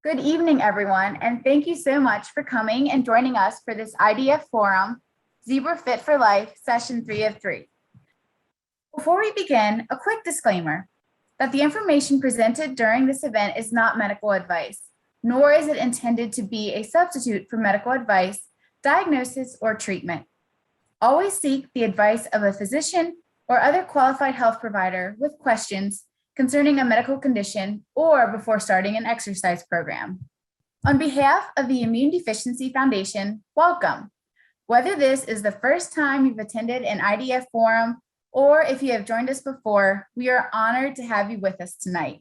Good evening, everyone, and thank you so much for coming and joining us for this IDF Forum, Zebra Fit for Life, Session 3 of 3. Before we begin, a quick disclaimer that the information presented during this event is not medical advice, nor is it intended to be a substitute for medical advice, diagnosis, or treatment. Always seek the advice of a physician or other qualified health provider with questions concerning a medical condition or before starting an exercise program. On behalf of the Immunodeficiency Foundation, welcome. Whether this is the first time you've attended an IDF forum or if you have joined us before, we are honored to have you with us tonight.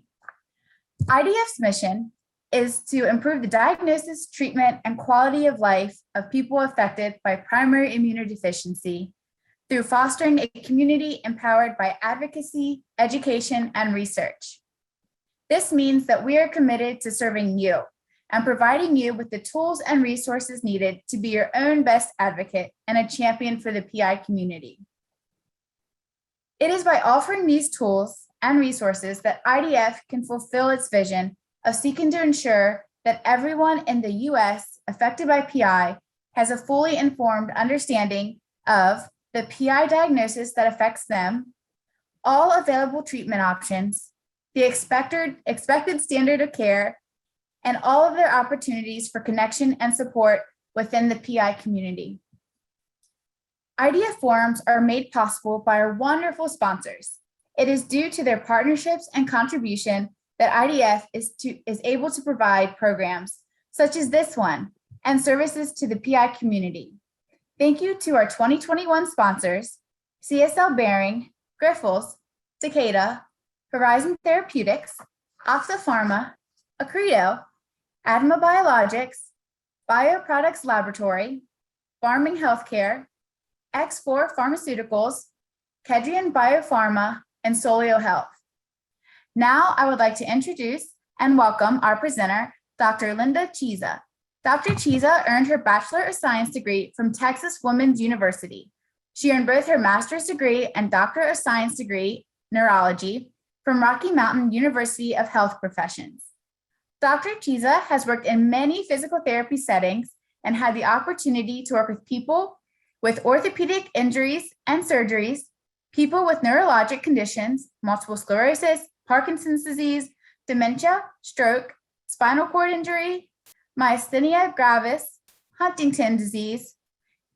IDF's mission is to improve the diagnosis, treatment, and quality of life of people affected by primary immunodeficiency through fostering a community empowered by advocacy, education, and research. This means that we are committed to serving you and providing you with the tools and resources needed to be your own best advocate and a champion for the PI community. It is by offering these tools and resources that IDF can fulfill its vision of seeking to ensure that everyone in the US affected by PI has a fully informed understanding of the PI diagnosis that affects them, all available treatment options, the expected standard of care, and all of their opportunities for connection and support within the PI community. IDF forums are made possible by our wonderful sponsors. It is due to their partnerships and contribution that IDF is able to provide programs such as this one and services to the PI community. Thank you to our 2021 sponsors, CSL Behring, Grifols, Takeda, Horizon Therapeutics, Ophtha Pharma, Accredo, Adma Biologics, Bioproducts Laboratory, Farming Healthcare, X4 Pharmaceuticals, Kedrion Biopharma, and Solio Health. Now I would like to introduce and welcome our presenter, Dr. Linda Chiza. Dr. Chiza earned her Bachelor of Science degree from Texas Women's University. She earned both her master's degree and Doctor of Science degree, Neurology, from Rocky Mountain University of Health Professions. Dr. Chiza has worked in many physical therapy settings and had the opportunity to work with people with orthopedic injuries and surgeries, people with neurologic conditions, multiple sclerosis, Parkinson's disease, dementia, stroke, spinal cord injury, myasthenia gravis, Huntington disease,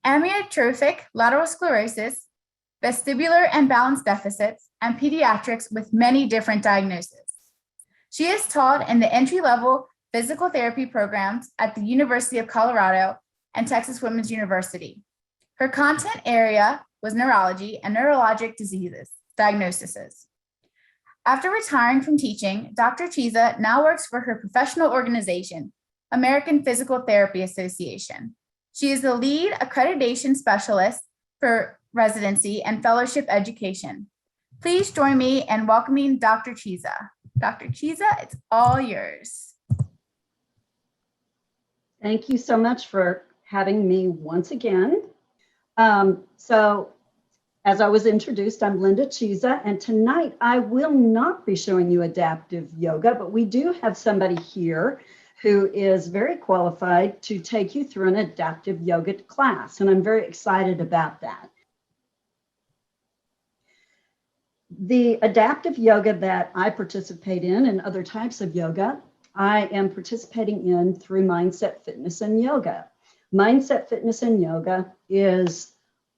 amyotrophic lateral sclerosis, vestibular and balance deficits, and pediatrics with many different diagnoses. She has taught in the entry-level physical therapy programs at the University of Colorado and Texas Women's University. Her content area was neurology and neurologic diseases, diagnoses. After retiring from teaching, Dr. Chiza now works for her professional organization, American Physical Therapy Association. She is the lead accreditation specialist for residency and fellowship education. Please join me in welcoming Dr. Chiza. Dr. Chiza, it's all yours. Thank you so much for having me once again. As I was introduced, I'm Linda Chiza, and tonight I will not be showing you adaptive yoga, but we do have somebody here who is very qualified to take you through an adaptive yoga class, and I'm very excited about that. The adaptive yoga that I participate in and other types of yoga, I am participating in through Mindset Fitness and Yoga. Mindset Fitness and Yoga is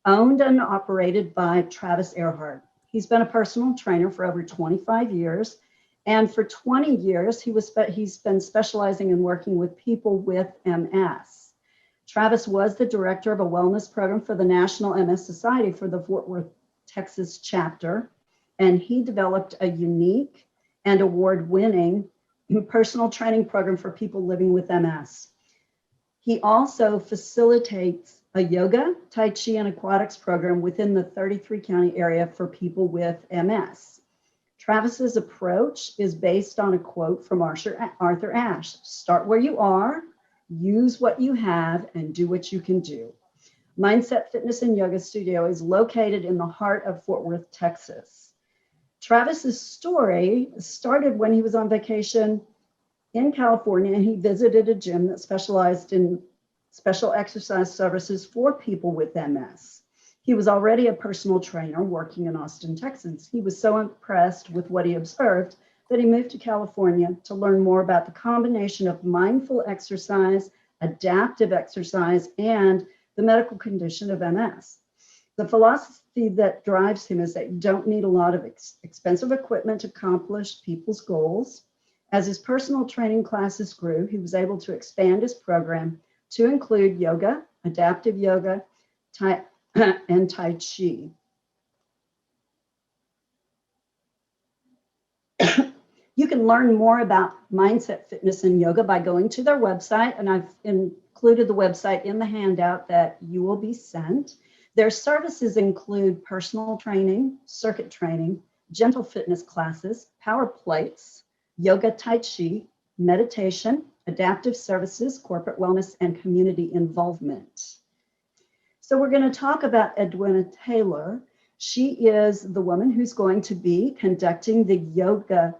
owned and operated by Travis Earhart. He's been a personal trainer for over 25 years. And for 20 years, he's been specializing in working with people with MS. Travis was the director of a wellness program for the National MS Society for the Fort Worth, Texas chapter. And he developed a unique and award-winning personal training program for people living with MS. He also facilitates a yoga, Tai Chi, and aquatics program within the 33 county area for people with MS. Travis's approach is based on a quote from Arthur Ashe: start where you are, use what you have, and do what you can do. Mindset Fitness and Yoga Studio is located in the heart of Fort Worth, Texas. Travis's story started when he was on vacation In California, he visited a gym that specialized in special exercise services for people with MS. He was already a personal trainer working in Austin, Texas. He was so impressed with what he observed that he moved to California to learn more about the combination of mindful exercise, adaptive exercise, and the medical condition of MS. The philosophy that drives him is that you don't need a lot of expensive equipment to accomplish people's goals. As his personal training classes grew, he was able to expand his program to include yoga, adaptive yoga, and Tai Chi. You can learn more about mindset, fitness, and yoga by going to their website, and I've included the website in the handout that you will be sent. Their services include personal training, circuit training, gentle fitness classes, power plates, yoga, Tai Chi, meditation, adaptive services, corporate wellness, and community involvement. So we're going to talk about Edwina Taylor. She is the woman who's going to be conducting the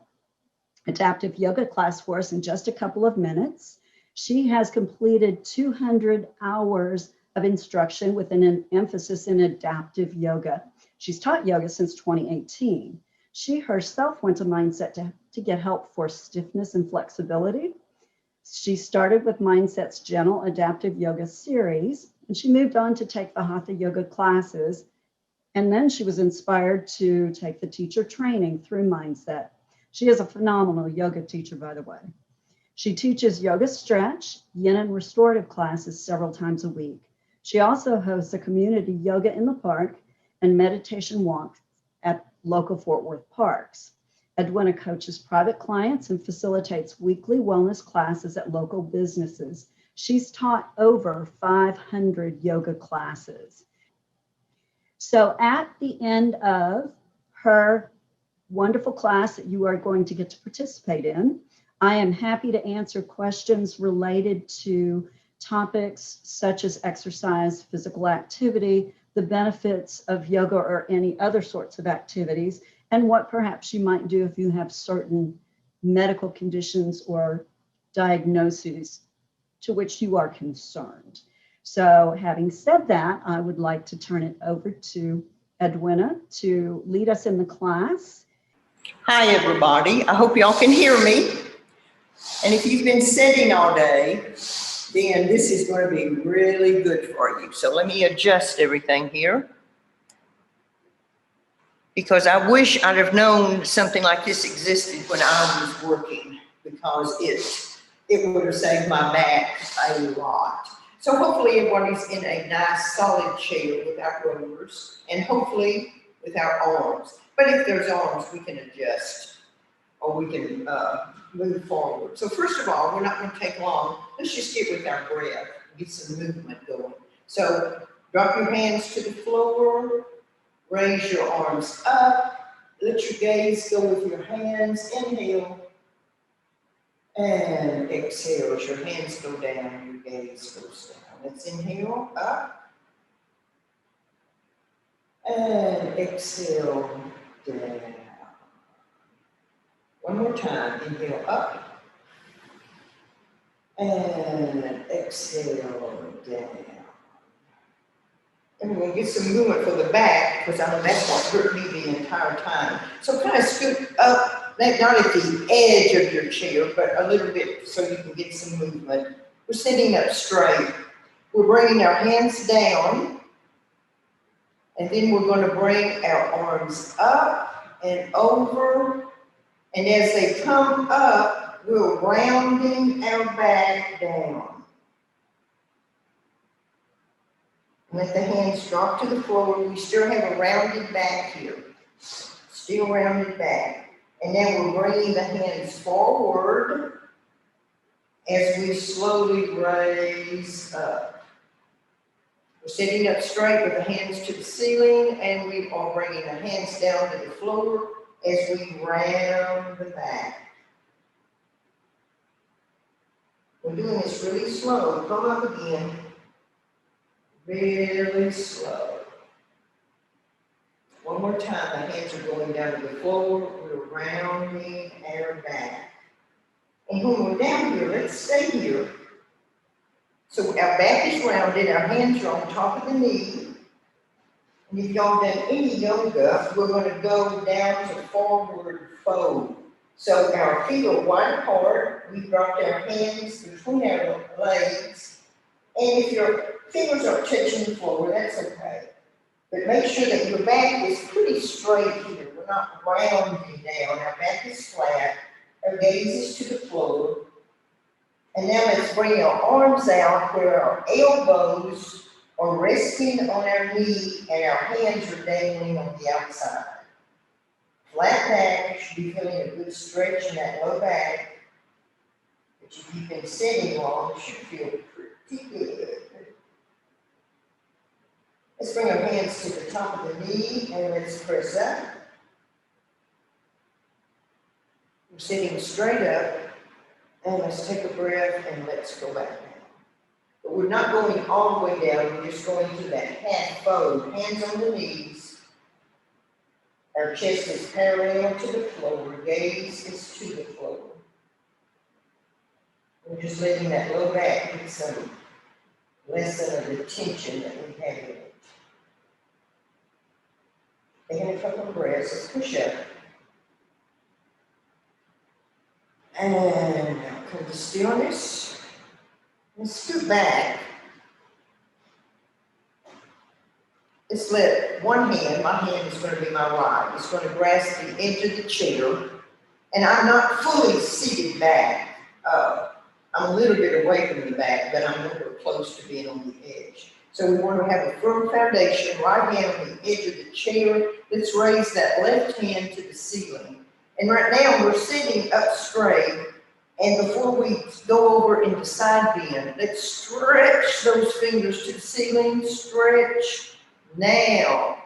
adaptive yoga class for us in just a couple of minutes. She has completed 200 hours of instruction with an emphasis in adaptive yoga. She's taught yoga since 2018. She herself went to Mindset to get help for stiffness and flexibility. She started with Mindset's gentle adaptive yoga series, and she moved on to take the Hatha yoga classes. And then she was inspired to take the teacher training through Mindset. She is a phenomenal yoga teacher, by the way. She teaches yoga stretch, yin and restorative classes several times a week. She also hosts a community yoga in the park and meditation walks at local Fort Worth parks. Edwina coaches private clients and facilitates weekly wellness classes at local businesses. She's taught over 500 yoga classes. So at the end of her wonderful class that you are going to get to participate in, I am happy to answer questions related to topics such as exercise, physical activity, the benefits of yoga or any other sorts of activities, and what perhaps you might do if you have certain medical conditions or diagnoses to which you are concerned. So having said that, I would like to turn it over to Edwina to lead us in the class. Hi, everybody. I hope y'all can hear me. And if you've been sitting all day, then this is going to be really good for you. So let me adjust everything here, because I wish I'd have known something like this existed when I was working, because it would have saved my back a lot. So hopefully everybody's in a nice solid chair without rotors, and hopefully without arms. But if there's arms, we can adjust, or we can move forward. So first of all, we're not going to take long. Let's just get with our breath, get some movement going. So drop your hands to the floor, raise your arms up, let your gaze go with your hands. Inhale and exhale as your hands go down, your gaze goes down. Let's inhale up and exhale down. One more time, inhale up and exhale down. And we're going to get some movement for the back, because I know that's what hurt me the entire time. So kind of scoot up, not at the edge of your chair, but a little bit so you can get some movement. We're sitting up straight. We're bringing our hands down, and then we're going to bring our arms up and over. And as they come up, we're rounding our back down. Let the hands drop to the floor. We still have a rounded back here. Still rounded back. And then we're bringing the hands forward as we slowly raise up. We're sitting up straight with the hands to the ceiling, and we are bringing the hands down to the floor as we round the back. We're doing this really slow. Come up again. Really slow. One more time, the hands are going down to the floor. We're rounding our back. And when we're down here, let's stay here. So our back is rounded, our hands are on top of the knee. And if y'all done any yoga, we're gonna go down to forward fold. So our feet are wide apart, we brought our hands between our legs. And if your fingers are touching the floor, that's okay. But make sure that your back is pretty straight here. We're not rounding down, our back is flat, our gaze is to the floor. And now let's bring our arms out where our elbows are resting on our knee and our hands are dangling on the outside. Flat back, you should be feeling a good stretch in that low back. But if you've been sitting long, you should feel pretty good. Let's bring our hands to the top of the knee and let's press up. We're sitting straight up. And let's take a breath and let's go back down. But we're not going all the way down, we're just going to that half fold, hands on the knees. Our chest is parallel to the floor, gaze is to the floor. We're just letting that low back get some lessen of the tension that we have in it. Taking a couple of breaths, let's push up. And now come to stillness. And scoot back. Let's let one hand, my hand is going to be my right, it's going to grasp the edge of the chair. And I'm not fully seated back. I'm a little bit away from the back, but I'm a little close to being on the edge. So we want to have a firm foundation, right hand on the edge of the chair. Let's raise that left hand to the ceiling. And right now we're sitting up straight, and before we go over into side bend, let's stretch those fingers to the ceiling, stretch. Now,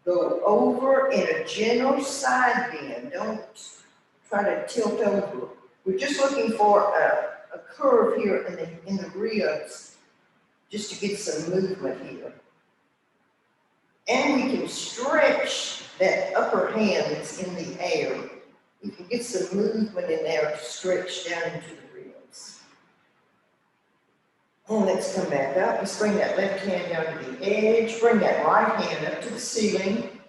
go over in a gentle side bend. Don't try to tilt over. We're just looking for a curve here in the ribs, just to get some movement here. And we can stretch that upper hand that's in the air. You can get some movement in there to stretch down into the ribs. And let's come back up. Let's bring that left hand down to the edge. Bring that right hand up to the ceiling.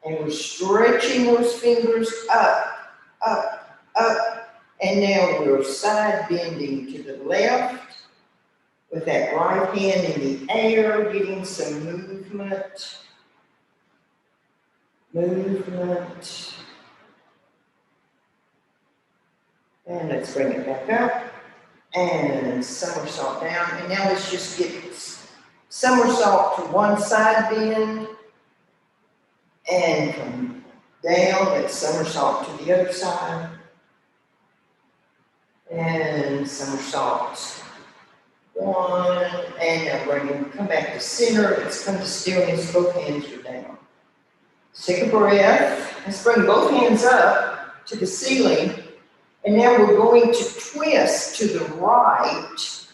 And we're stretching those fingers up, up, up. And now we're side bending to the left with that right hand in the air, getting some movement. Movement. And let's bring it back up and somersault down. And now let's just get somersault to one side bend and come down. Let's somersault to the other side and somersault one. And now come back to center. Let's come to stillness. Both hands are down. Let's take a breath. Let's bring both hands up to the ceiling. And now we're going to twist to the right.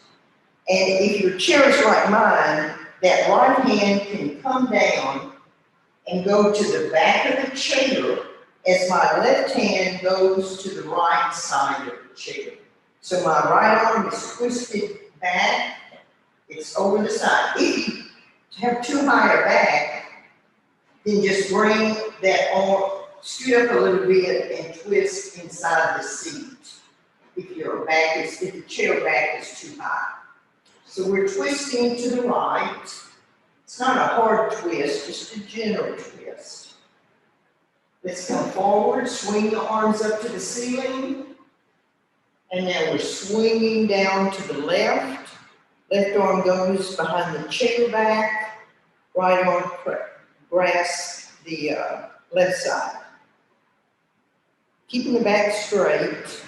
And if your chair is like mine, that right hand can come down and go to the back of the chair as my left hand goes to the right side of the chair. So my right arm is twisted back, it's over the side. If you have too high a back, then just bring that arm, scoot up a little bit and twist inside the seat. If the chair back is too high. So we're twisting to the right. It's not a hard twist, just a gentle twist. Let's come forward, swing the arms up to the ceiling. And now we're swinging down to the left. Left arm goes behind the chair back. Right arm grasps the left side. Keeping the back straight.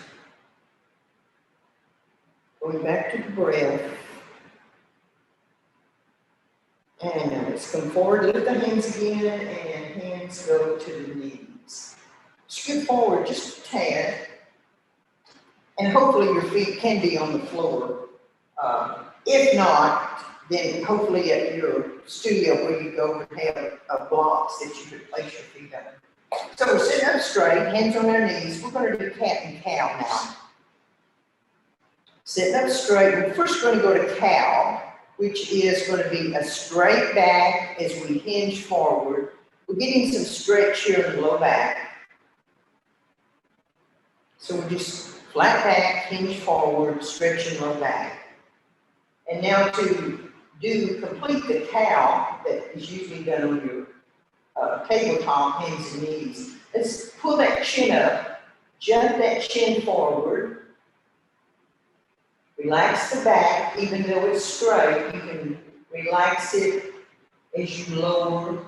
Going back to the breath. And now let's come forward, lift the hands again, and hands go to the knees. Scoot forward just a tad. And hopefully your feet can be on the floor. If not, then hopefully at your studio where you go and have blocks that you could place your feet on. So we're sitting up straight, hands on our knees. We're going to do cat and cow now. Sitting up straight, we're first going to go to cow, which is going to be a straight back as we hinge forward. We're getting some stretch here in the low back. So we're just flat back, hinge forward, stretching low back. And now to complete the cow that is usually done on your tabletop, hands and knees, let's pull that chin up, jump that chin forward. Relax the back, even though it's straight, you can relax it as you lower,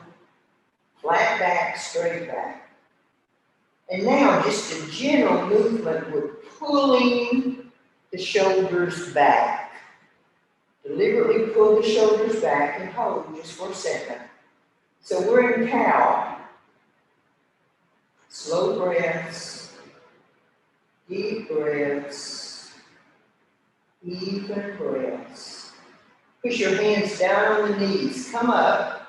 flat back, straight back. And now just a general movement with pulling the shoulders back. Deliberately pull the shoulders back and hold just for a second. So we're in cow. Slow breaths, deep breaths, even breaths. Push your hands down on the knees, come up,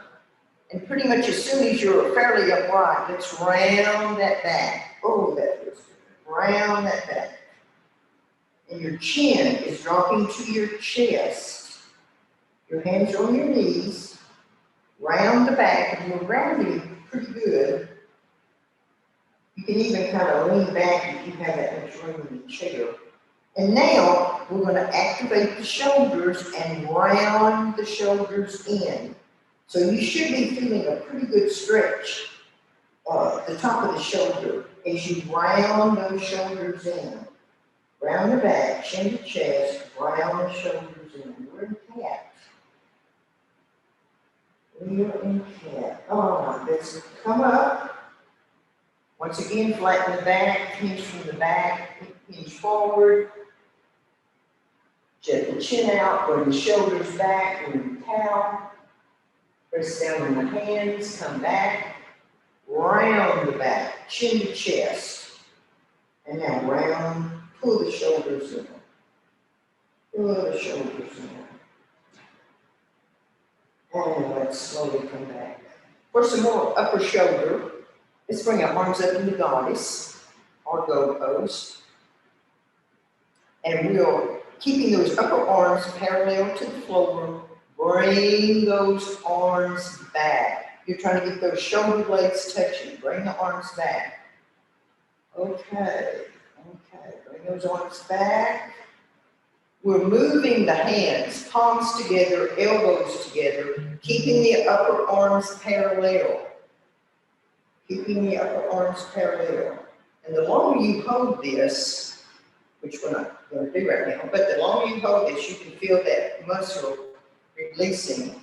and pretty much as soon as you're fairly upright, let's round that back. Oh, that was good. Round that back. And your chin is dropping to your chest. Your hands are on your knees, round the back, and you're rounding pretty good. You can even kind of lean back if you have that much room in the chair. And now we're going to activate the shoulders and round the shoulders in. So you should be feeling a pretty good stretch the top of the shoulder as you round those shoulders in. Round the back, chin to chest, round the shoulders in. We're in cat. We're in cat. Oh, let's come up. Once again, flatten the back, hinge from the back, hinge forward. Jet the chin out, bring the shoulders back, we're in cow. Press down on the hands, come back. Round the back, chin to chest. And now round, pull the shoulders in. Pull the shoulders in. And let's slowly come back. For some more upper shoulder, let's bring our arms up in the goddess, or go pose. And we'll, keeping those upper arms parallel to the floor, bring those arms back. You're trying to get those shoulder blades touching. Bring the arms back. Okay, bring those arms back. We're moving the hands, palms together, elbows together, keeping the upper arms parallel. Keeping the upper arms parallel. And the longer you hold this, which we're not going to do right now, but the longer you hold this, you can feel that muscle releasing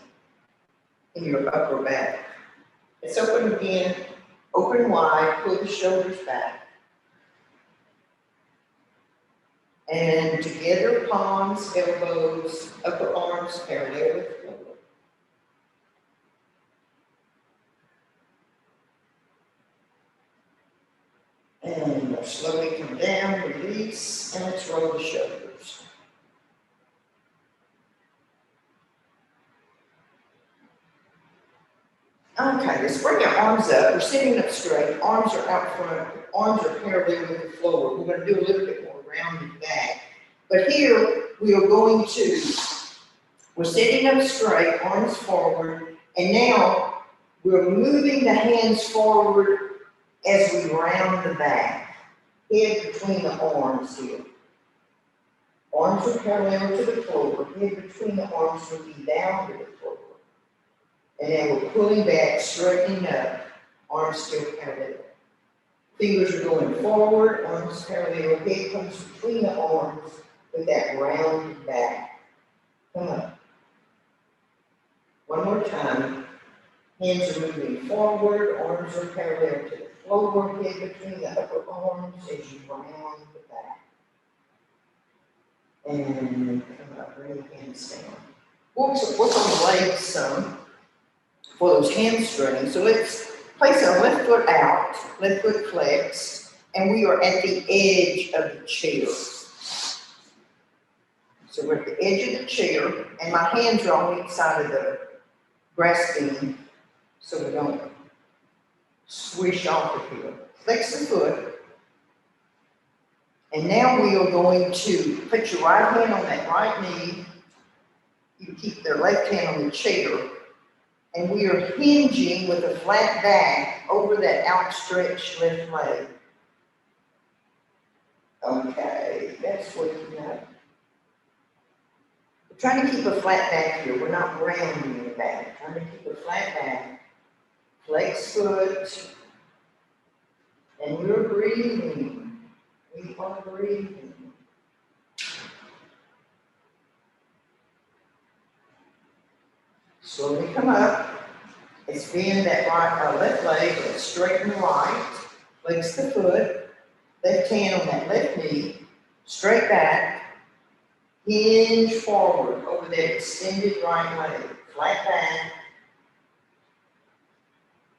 in your upper back. Let's open again, open wide, pull the shoulders back. And together, palms, elbows, upper arms parallel with the floor. And we'll slowly come down, release, and let's roll the shoulders. Okay, let's bring our arms up. We're sitting up straight, arms are out front, arms are parallel with the floor. We're going to do a little bit more rounded back. But here, we are going to, we're sitting up straight, arms forward, and now we're moving the hands forward as we round the back. Head between the arms here. Arms are parallel to the floor. Head between the arms looking down to the floor. And then we're pulling back, straightening up, arms still parallel. Fingers are going forward, arms parallel, head comes between the arms with that rounded back. Come up. One more time. Hands are moving forward, arms are parallel to the floor, head between the upper arms as you round the back. And come up, bring the hands down. Work on the legs some for those hamstrings. So let's place our left foot out, left foot flexed, and we are at the edge of the chair. So we're at the edge of the chair, and my hands are on each side of the grasping so we don't swish off of here. Flex the foot, And now we are going to put your right hand on that right knee. You keep their left hand on the chair. And we are hinging with a flat back over that outstretched left leg. Okay, that's what you know. We're trying to keep a flat back here. We're not rounding the back. Trying to keep a flat back. Flex foot. And we're breathing. We are breathing. Slowly come up. Extend that left leg, let's straighten the right, flex the foot, left hand on that left knee, straight back, hinge forward over that extended right leg, flat back.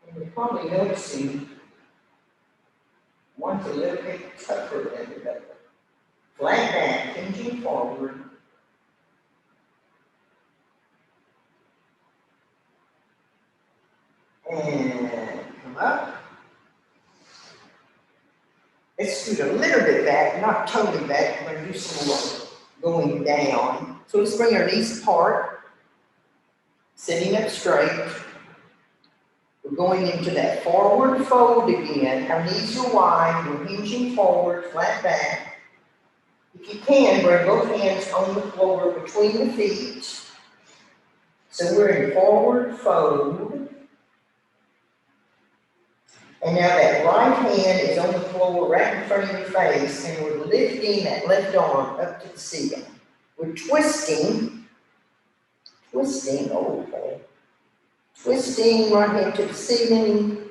And you're probably noticing one's a little bit tougher than the other. Flat back, hinging forward. And come up. Let's scoot a little bit back, not totally back. We're going to do some more going down. So let's bring our knees apart, sitting up straight. We're going into that forward fold again. Our knees are wide. We're hinging forward, flat back. If you can, bring both hands on the floor between the feet. So we're in forward fold. And now that right hand is on the floor right in front of your face, and we're lifting that left arm up to the ceiling. We're twisting, okay. Twisting right hand to the ceiling.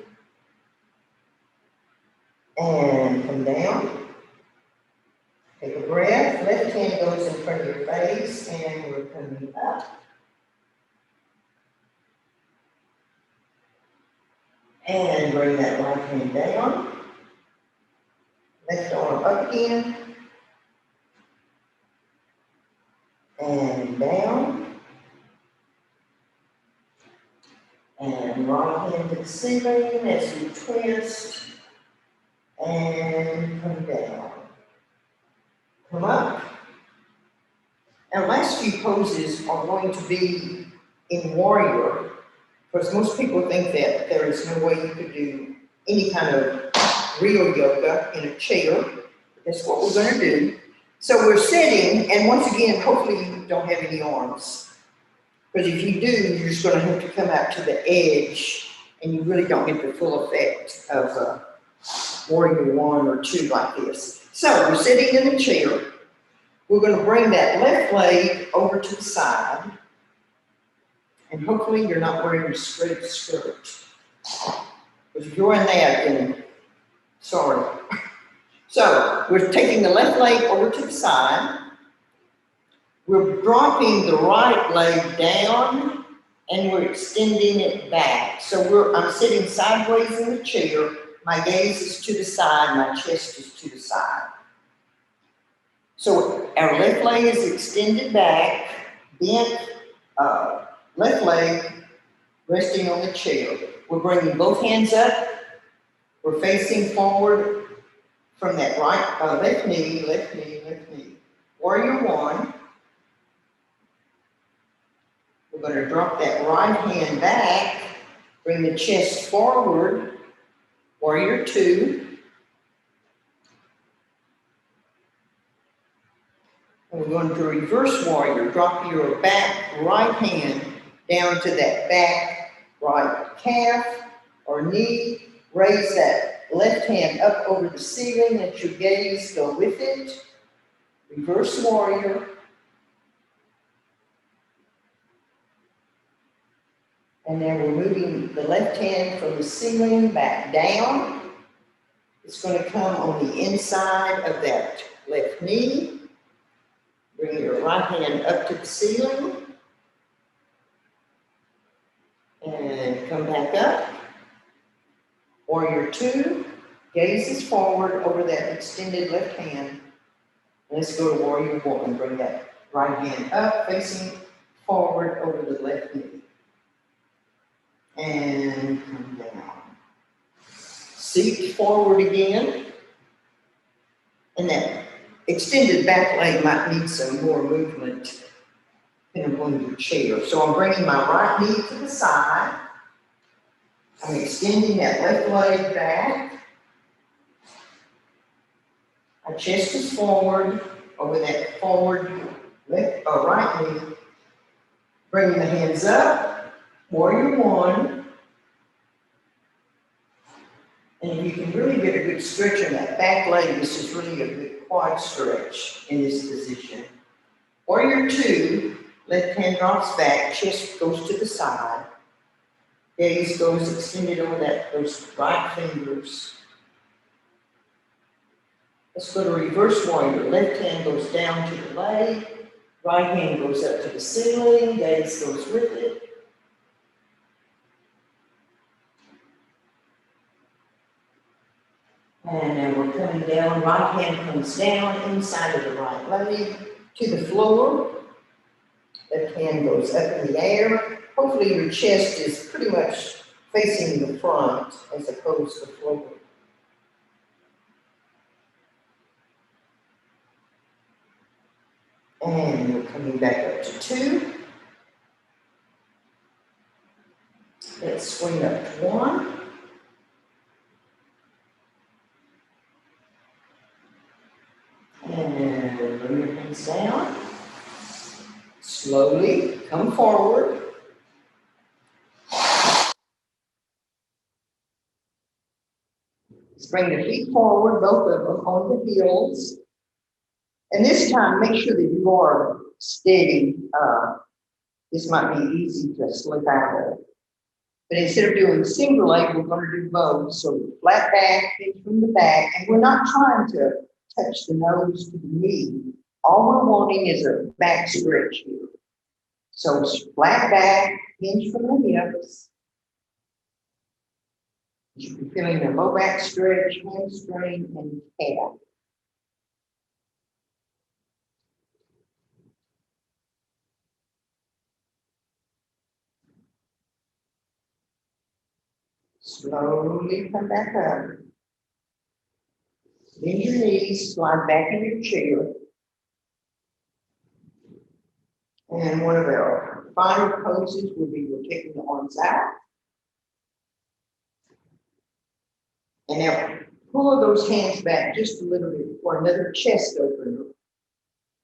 And come down. Take a breath. Left hand goes in front of your face, and we're coming up. And bring that right hand down. Left arm up again. And down. And right hand to the ceiling as you twist. And come down. Come up. Our last few poses are going to be in warrior. Because most people think that there is no way you could do any kind of real yoga in a chair. That's what we're going to do. So we're sitting, and once again, hopefully you don't have any arms. Because if you do, you're just going to have to come out to the edge, and you really don't get the full effect of warrior 1 or 2 like this. So we're sitting in the chair. We're going to bring that left leg over to the side. And hopefully you're not wearing a straight skirt. Because if you're in that, then sorry. So we're taking the left leg over to the side. We're dropping the right leg down, and we're extending it back. So I'm sitting sideways in the chair. My gaze is to the side, my chest is to the side. So our left leg is extended back, bent, left leg resting on the chair. We're bringing both hands up. We're facing forward from that left knee, left knee, left knee. Warrior 1. We're going to drop that right hand back, bring the chest forward. Warrior 2. And we're going to reverse warrior. Drop your back right hand down to that back right calf or knee. Raise that left hand up over the ceiling. Let your gaze go with it. Reverse warrior. And then we're moving the left hand from the ceiling back down. It's going to come on the inside of that left knee. Bring your right hand up to the ceiling. And come back up. Warrior 2, gazes forward over that extended left hand. Let's go to warrior 1. Bring that right hand up, facing forward over the left knee. And come down. Seat forward again. And that extended back leg might need some more movement in a chair. So I'm bringing my right knee to the side. I'm extending that left leg back. My chest is forward over that forward left or right knee. Bringing the hands up, warrior one. And if you can really get a good stretch on that back leg, this is really a good quad stretch in this position. Warrior two, left hand drops back, chest goes to the side. Gaze goes extended over those right fingers. Let's go to reverse warrior. Left hand goes down to the leg. Right hand goes up to the ceiling, gaze goes with it. And then we're coming down, right hand comes down, inside of the right leg, to the floor. Left hand goes up in the air. Hopefully your chest is pretty much facing the front as opposed to the floor. And we're coming back up to two. Let's swing up to one. And bring your hands down. Slowly come forward. Let's bring the feet forward, both of them on the heels. And this time, make sure that you are steady. This might be easy to slip out of. But instead of doing single leg, we're going to do both. So flat back, hinge from the back, and we're not trying to touch the nose to the knee. All we're wanting is a back stretch here. So flat back, hinge from the hips. You should be feeling the low back stretch, hamstring, and calf. Slowly come back up. Bend your knees, slide back in your chair. And one of our final poses will be we're taking the arms out. And now pull those hands back just a little bit for another chest opener.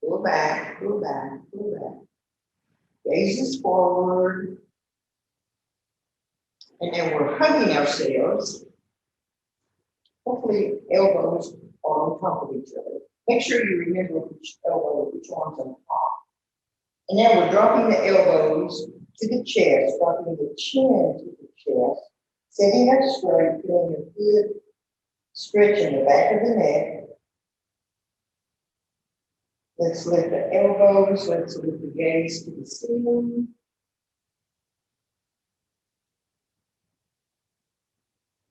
Pull back, pull back, pull back. Gazes forward. And then we're hugging ourselves. Hopefully elbows are on top of each other. Make sure you remember which elbow, which one's on top. And now we're dropping the elbows to the chest, dropping the chin to the chest, sitting up straight, feeling a good stretch in the back of the neck. Let's lift the elbows, let's lift the gaze to the ceiling.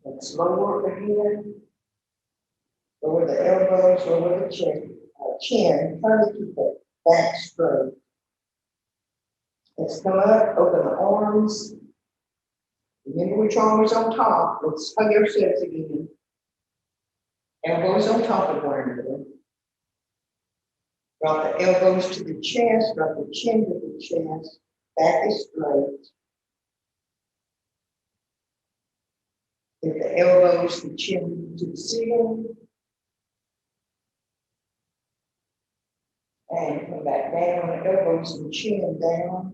Let's lower again. Lower the elbows, lower the chin, trying to keep the back straight. Let's come up, open the arms. Remember which arm is on top. Let's hug ourselves again. Elbows on top of one another. Drop the elbows to the chest, drop the chin to the chest. Back is straight. Get the elbows, the chin to the ceiling. And come back down, the elbows and chin down.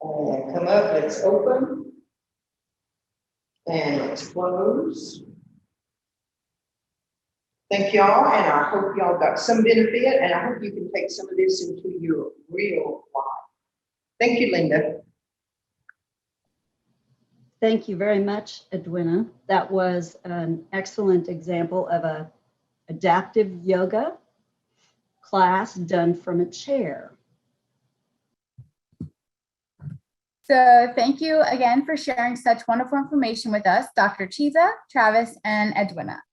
And come up, let's open. And let's close. Thank y'all, and I hope y'all got some benefit, and I hope you can take some of this into your real life. Thank you, Linda. Thank you very much, Edwina. That was an excellent example of an adaptive yoga class done from a chair. So thank you again for sharing such wonderful information with us, Dr. Chiza, Travis, and Edwina.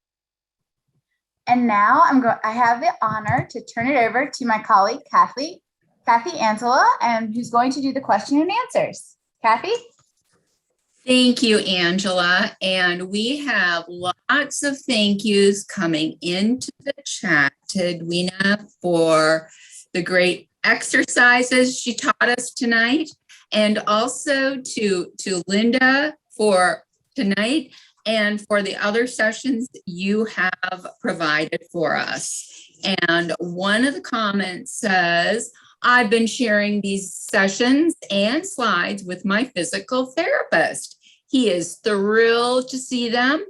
And now I have the honor to turn it over to my colleague, Kathy Antela, and who's going to do the question and answers. Kathy? Thank you, Angela. And we have lots of thank yous coming into the chat to Edwina for the great exercises she taught us tonight, and also to Linda for tonight and for the other sessions you have provided for us. And one of the comments says, I've been sharing these sessions and slides with my physical therapist. He is thrilled to see them.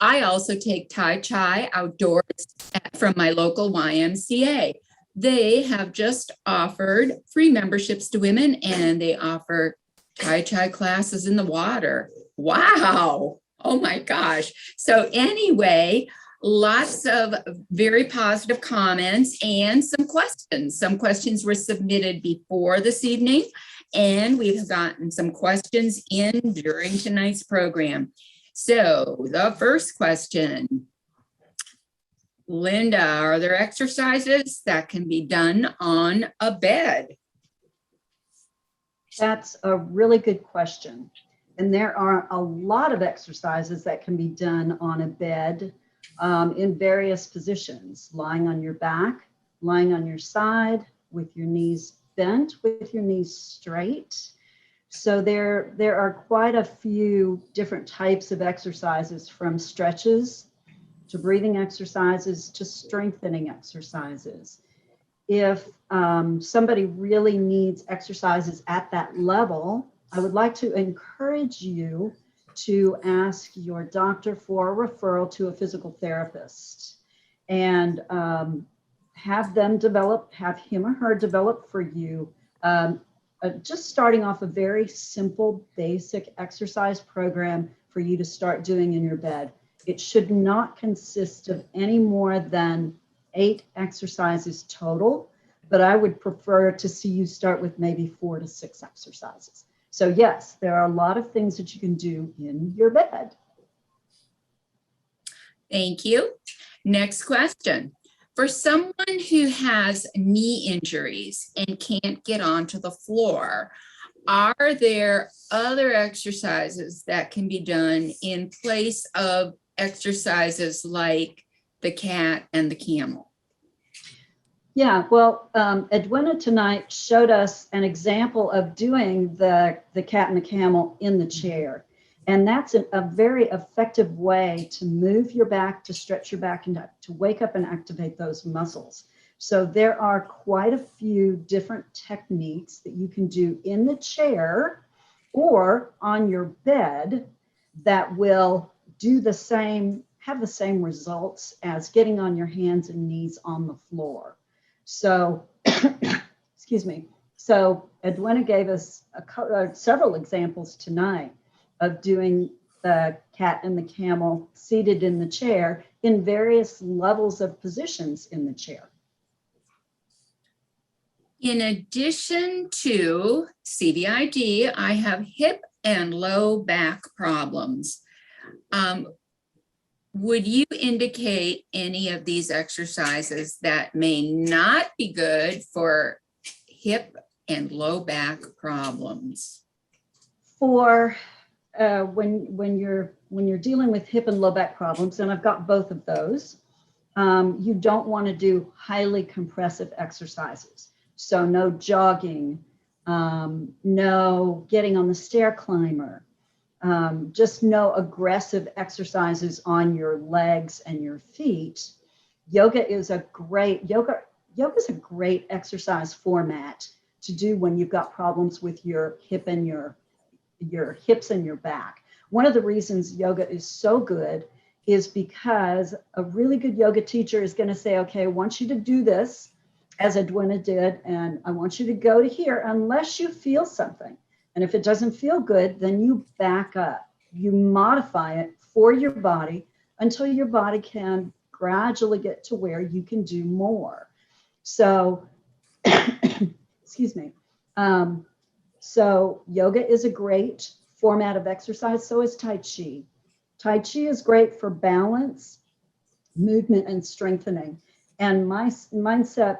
I also take Tai Chi outdoors from my local YMCA. They have just offered free memberships to women, and they offer Tai Chi classes in the water. Wow. Oh my gosh. So anyway, lots of very positive comments and some questions. Some questions were submitted before this evening, and we've gotten some questions in during tonight's program. So the first question, Linda, are there exercises that can be done on a bed? That's a really good question. And there are a lot of exercises that can be done on a bed in various positions, lying on your back, lying on your side, with your knees bent, with your knees straight. So there are quite a few different types of exercises, from stretches to breathing exercises to strengthening exercises. If somebody really needs exercises at that level, I would like to encourage you to ask your doctor for a referral to a physical therapist, and have him or her develop for you, just starting off a very simple, basic exercise program for you to start doing in your bed. It should not consist of any more than 8 exercises total, but I would prefer to see you start with maybe 4 to 6 exercises. So yes, there are a lot of things that you can do in your bed. Thank you. Next question. For someone who has knee injuries and can't get onto the floor, are there other exercises that can be done in place of exercises like the cat and the camel? Yeah, well, Edwina tonight showed us an example of doing the cat and the camel in the chair. And that's a very effective way to move your back, to stretch your back, and to wake up and activate those muscles. So there are quite a few different techniques that you can do in the chair or on your bed that will do the same, have the same results as getting on your hands and knees on the floor. So, excuse me. So Edwina gave us several examples tonight of doing the cat and the camel seated in the chair in various levels of positions in the chair. In addition to CVID, I have hip and low back problems. Would you indicate any of these exercises that may not be good for hip and low back problems? For when you're dealing with hip and low back problems, and I've got both of those, you don't want to do highly compressive exercises. So no jogging, no getting on the stair climber, just no aggressive exercises on your legs and your feet. Yoga is a great exercise format to do when you've got problems with your hip and your hips and your back. One of the reasons yoga is so good is because a really good yoga teacher is going to say, okay, I want you to do this, as Edwina did, and I want you to go to here unless you feel something. And if it doesn't feel good, then you back up. You modify it for your body until your body can gradually get to where you can do more. So, excuse me. So yoga is a great format of exercise. So is Tai Chi. Tai Chi is great for balance, movement, and strengthening. And mindset,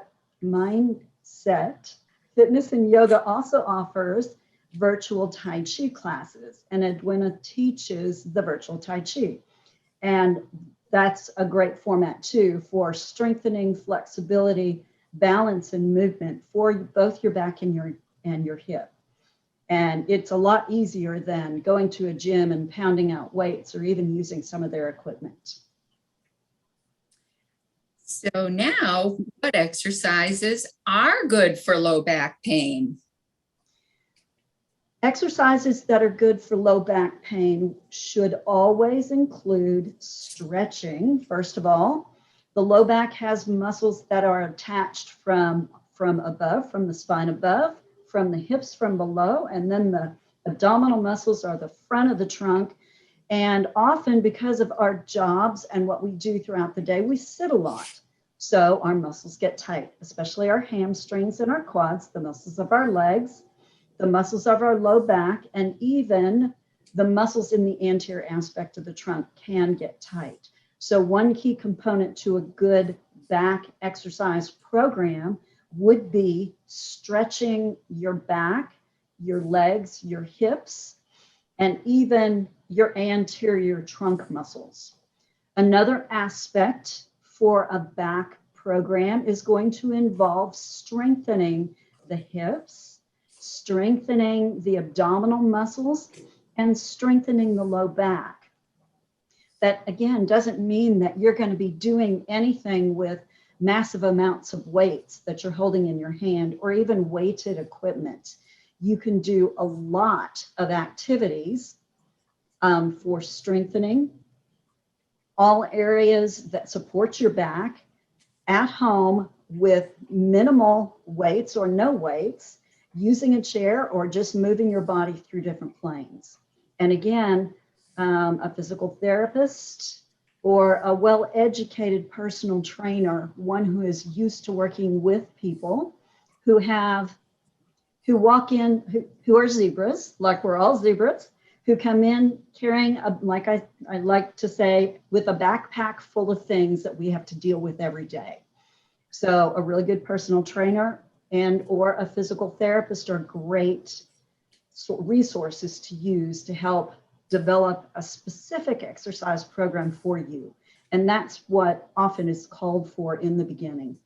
fitness and yoga also offers virtual Tai Chi classes, and Edwina teaches the virtual Tai Chi. And that's a great format too for strengthening flexibility, balance, and movement for both your back and your hip. And it's a lot easier than going to a gym and pounding out weights or even using some of their equipment. So now, what exercises are good for low back pain? Exercises that are good for low back pain should always include stretching. First of all, the low back has muscles that are attached from above, from the spine above, from the hips from below, and then the abdominal muscles are the front of the trunk. And often because of our jobs and what we do throughout the day, we sit a lot. So our muscles get tight, especially our hamstrings and our quads, the muscles of our legs, the muscles of our low back, and even the muscles in the anterior aspect of the trunk can get tight. So one key component to a good back exercise program would be stretching your back, your legs, your hips, and even your anterior trunk muscles. Another aspect for a back program is going to involve strengthening the hips, strengthening the abdominal muscles, and strengthening the low back. That again doesn't mean that you're going to be doing anything with massive amounts of weights that you're holding in your hand or even weighted equipment. You can do a lot of activities for strengthening all areas that support your back at home with minimal weights or no weights, using a chair or just moving your body through different planes. And again, a physical therapist or a well-educated personal trainer, one who is used to working with people who walk in, who are zebras, like we're all zebras, who come in carrying, like I like to say, with a backpack full of things that we have to deal with every day. So a really good personal trainer and or a physical therapist are great resources to use to help develop a specific exercise program for you. And that's what often is called for in the beginning.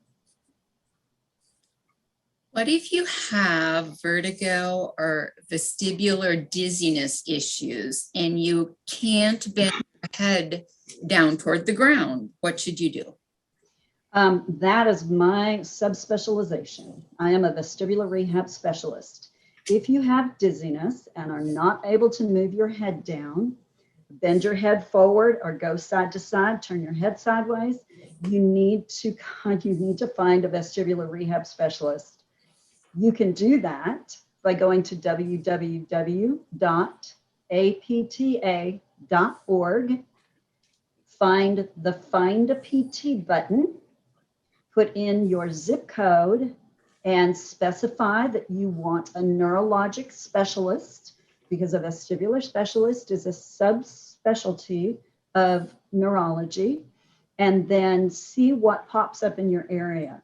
What if you have vertigo or vestibular dizziness issues and you can't bend your head down toward the ground? What should you do? That is my subspecialization. I am a vestibular rehab specialist. If you have dizziness and are not able to move your head down, bend your head forward or go side to side, turn your head sideways, you need to find a vestibular rehab specialist. You can do that by going to www.apta.org, find the Find a PT button, put in your zip code, and specify that you want a neurologic specialist, because a vestibular specialist is a subspecialty of neurology, and then see what pops up in your area.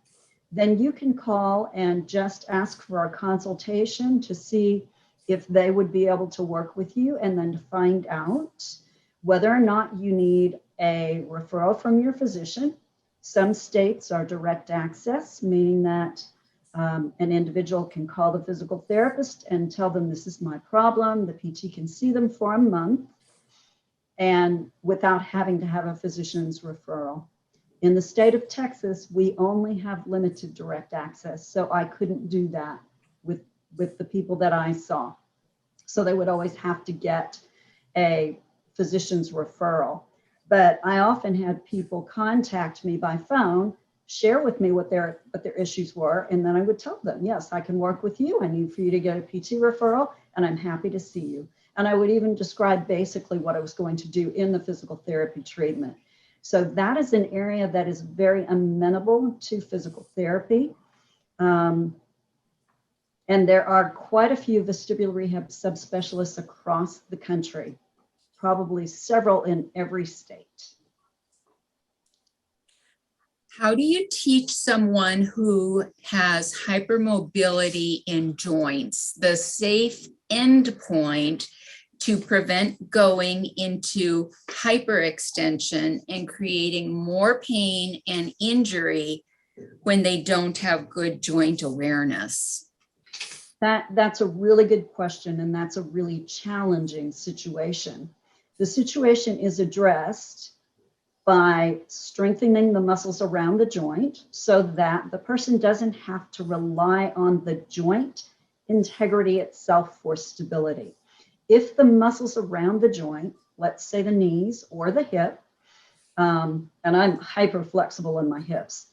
Then you can call and just ask for a consultation to see if they would be able to work with you, and then to find out whether or not you need a referral from your physician. Some states are direct access, meaning that an individual can call the physical therapist and tell them, this is my problem. The PT can see them for a month and without having to have a physician's referral. In the state of Texas, we only have limited direct access, so I couldn't do that with the people that I saw. So they would always have to get a physician's referral. But I often had people contact me by phone, share with me what their issues were, and then I would tell them, yes, I can work with you. I need for you to get a PT referral, and I'm happy to see you. And I would even describe basically what I was going to do in the physical therapy treatment. So that is an area that is very amenable to physical therapy. And there are quite a few vestibular rehab subspecialists across the country, probably several in every state. How do you teach someone who has hypermobility in joints the safe endpoint to prevent going into hyperextension and creating more pain and injury when they don't have good joint awareness? That's a really good question, and that's a really challenging situation. The situation is addressed by strengthening the muscles around the joint so that the person doesn't have to rely on the joint integrity itself for stability. If the muscles around the joint, let's say the knees or the hip, and I'm hyper flexible in my hips,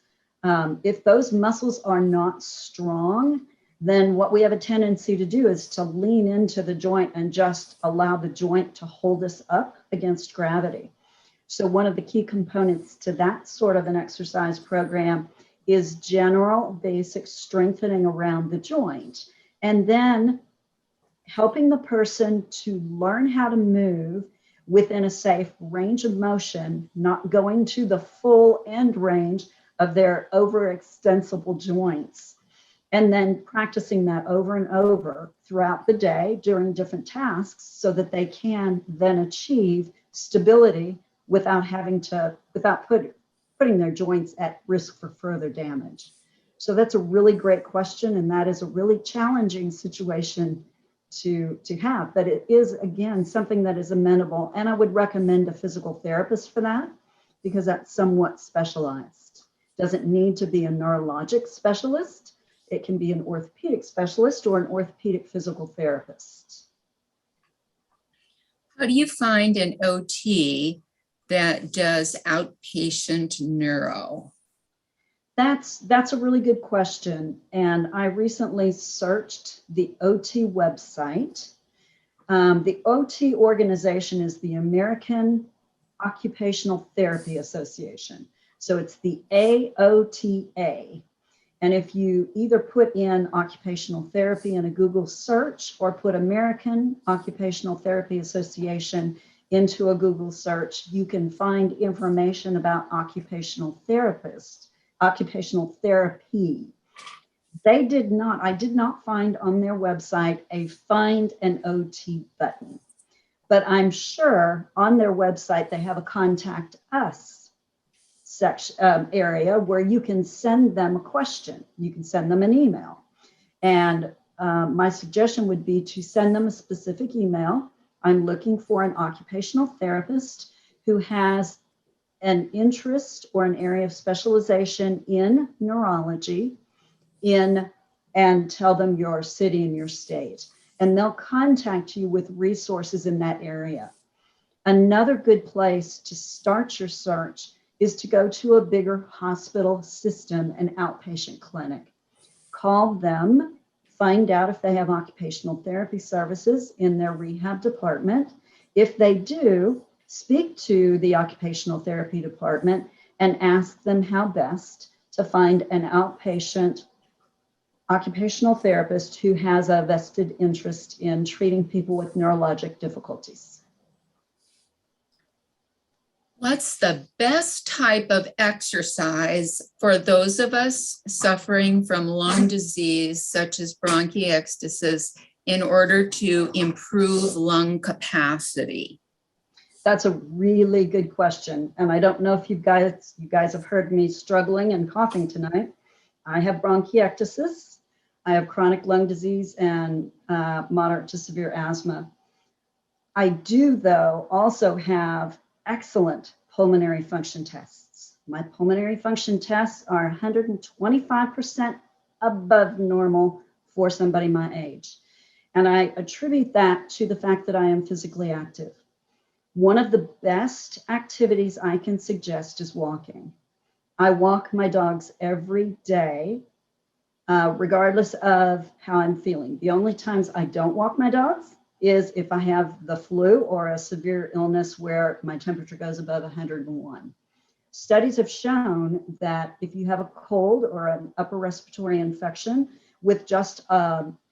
if those muscles are not strong, then what we have a tendency to do is to lean into the joint and just allow the joint to hold us up against gravity. So one of the key components to that sort of an exercise program is general basic strengthening around the joint, and then helping the person to learn how to move within a safe range of motion, not going to the full end range of their overextensible joints. And then practicing that over and over throughout the day during different tasks so that they can then achieve stability without putting their joints at risk for further damage. So that's a really great question, and that is a really challenging situation to have, but it is, again, something that is amenable, and I would recommend a physical therapist for that because that's somewhat specialized. Doesn't need to be a neurologic specialist. It can be an orthopedic specialist or an orthopedic physical therapist. How do you find an OT that does outpatient neuro? That's a really good question. And I recently searched the OT website. The OT organization is the American Occupational Therapy Association. So it's the AOTA. And if you either put in occupational therapy in a Google search or put American Occupational Therapy Association into a Google search, you can find information about occupational therapy. I did not find on their website a find an OT button, but I'm sure on their website they have a contact us section area where you can send them a question. You can send them an email. And my suggestion would be to send them a specific email. I'm looking for an occupational therapist who has an interest or an area of specialization in neurology, and tell them your city and your state. And they'll contact you with resources in that area. Another good place to start your search is to go to a bigger hospital system, an outpatient clinic. Call them, find out if they have occupational therapy services in their rehab department. If they do, speak to the occupational therapy department and ask them how best to find an outpatient occupational therapist who has a vested interest in treating people with neurologic difficulties. What's the best type of exercise for those of us suffering from lung disease, such as bronchiectasis, in order to improve lung capacity? That's a really good question. And I don't know if you guys have heard me struggling and coughing tonight. I have bronchiectasis. I have chronic lung disease and moderate to severe asthma. I do, though, also have excellent pulmonary function tests. My pulmonary function tests are 125% above normal for somebody my age. And I attribute that to the fact that I am physically active. One of the best activities I can suggest is walking. I walk my dogs every day, regardless of how I'm feeling. The only times I don't walk my dogs is if I have the flu or a severe illness where my temperature goes above 101. Studies have shown that if you have a cold or an upper respiratory infection with just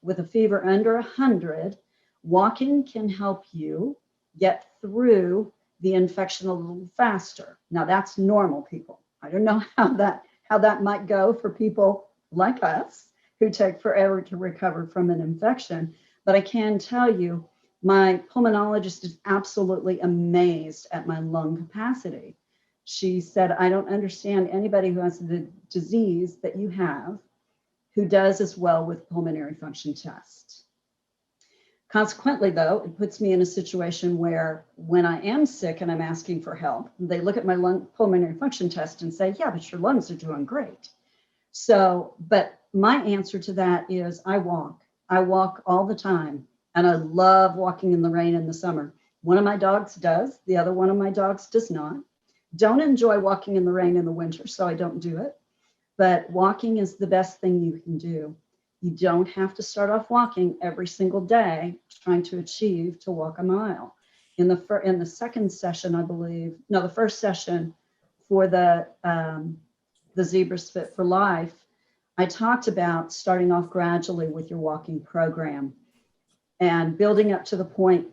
with a fever under 100, walking can help you get through the infection a little faster. Now that's normal people. I don't know how that might go for people like us who take forever to recover from an infection. But I can tell you, my pulmonologist is absolutely amazed at my lung capacity. She said, I don't understand anybody who has the disease that you have who does as well with pulmonary function test. Consequently, though, it puts me in a situation where when I am sick and I'm asking for help, they look at my pulmonary function test and say, yeah, but your lungs are doing great. So, but my answer to that is I walk all the time. And I love walking in the rain in the summer. One of my dogs does, the other one of my dogs does not. Don't enjoy walking in the rain in the winter, so I don't do it. But walking is the best thing you can do. You don't have to start off walking every single day trying to achieve to walk a mile. In the second session, I believe, no, the first session for the Zebras Fit for Life, I talked about starting off gradually with your walking program and building up to the point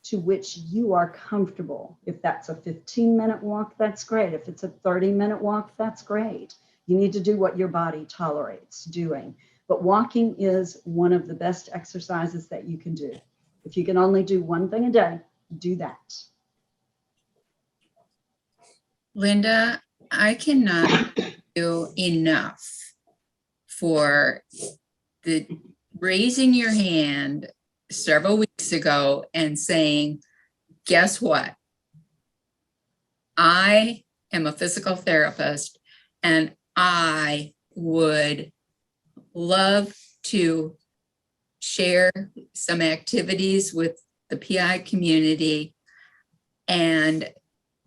to which you are comfortable. If that's a 15-minute walk, that's great. If it's a 30-minute walk, that's great. You need to do what your body tolerates doing. But walking is one of the best exercises that you can do. If you can only do one thing a day, do that. Linda, I cannot do enough for the raising your hand several weeks ago and saying, guess what? I am a physical therapist and I would love to share some activities with the PI community. And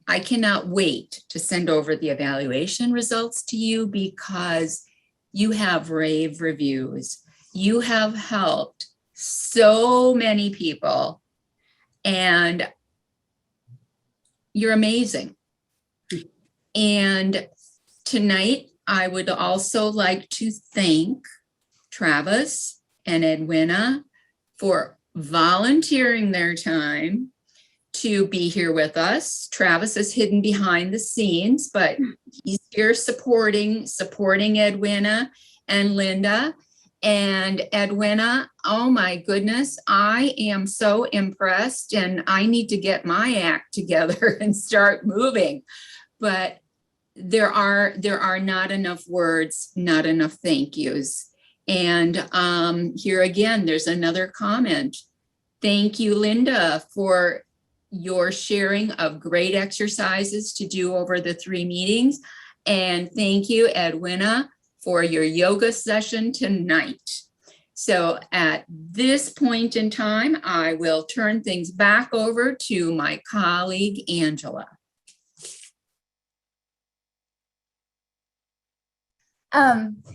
I cannot wait to send over the evaluation results to you because you have rave reviews. You have helped so many people and you're amazing. And tonight, I would also like to thank Travis and Edwina for volunteering their time to be here with us. Travis is hidden behind the scenes, but he's here supporting Edwina and Linda. And Edwina, oh my goodness, I am so impressed and I need to get my act together and start moving. But there are not enough words, not enough thank yous. And here again, there's another comment. Thank you, Linda, for your sharing of great exercises to do over the 3 meetings. And thank you, Edwina, for your yoga session tonight. So at this point in time, I will turn things back over to my colleague, Angela.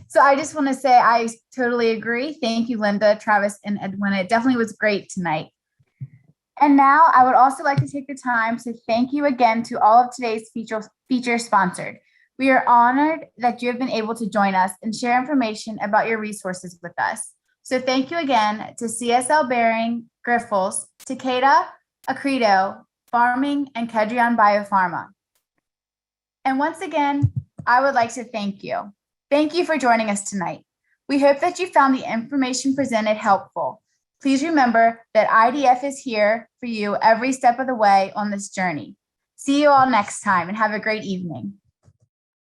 So I just want to say I totally agree. Thank you, Linda, Travis, and Edwina. It definitely was great tonight. And now I would also like to take the time to thank you again to all of today's feature sponsored. We are honored that you have been able to join us and share information about your resources with us. So thank you again to CSL Behring, Grifols, Takeda, Accredo, Farming, and Kedrion Biopharma. And once again, I would like to thank you. Thank you for joining us tonight. We hope that you found the information presented helpful. Please remember that IDF is here for you every step of the way on this journey. See you all next time and have a great evening.